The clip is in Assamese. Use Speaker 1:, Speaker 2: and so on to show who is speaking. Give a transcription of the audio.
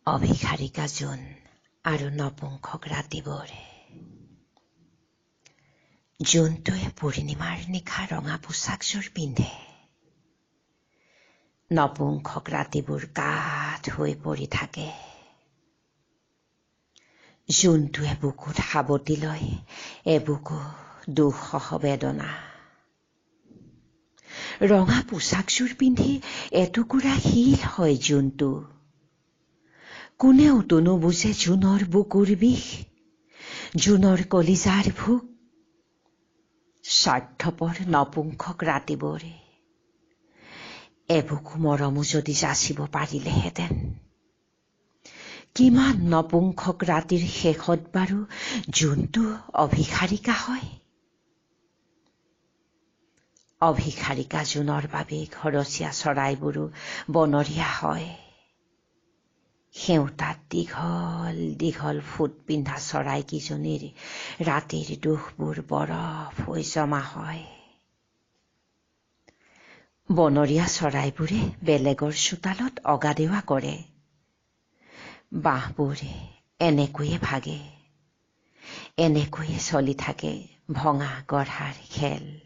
Speaker 1: অভিসাৰিকা জোন আৰু নপুংসক ৰাতিবোৰ। জোনটোৱে পূৰ্ণিমাৰ নিশা ৰঙা পোছাকযোৰ পিন্ধে। নপুংসক ৰাতিবোৰ কাঠ হৈ পৰি থাকে। জোনটোৱে বুকুত সাৱটি লয় এবুকু দুখসহ বেদনা। ৰঙা পোছাকযোৰ পিন্ধি এটুকুৰা শিল হয় জোনটো। কোনেওতো নুবুজে জোনৰ বুকুৰ বিষ, জোনৰ কলিজাৰ ভোক। স্বাৰ্থপৰ নপুংসক ৰাতিবোৰ। এবুকু মৰমো যদি যাচিব পাৰিলেহেঁতেন। কিমান নপুংসক ৰাতিৰ শেষত বাৰু জোনটো অভিসাৰিকা হয়। অভিসাৰিকা জোনৰ বাবে ঘৰচীয়া চৰাইবোৰো বনৰীয়া হয়। সেউতাত দীঘল দীঘল ফুট পিন্ধা চৰাইকেইজনীৰ ৰাতিৰ দুখবোৰ বৰফ হৈ জমা হয়। বনৰীয়া চৰাইবোৰে বেলেগৰ চোতালত অগা-দেৱা কৰে। বাঁহবোৰ এনেকৈয়ে ভাগে, এনেকৈয়ে চলি থাকে ভঙা গঢ়াৰ খেল।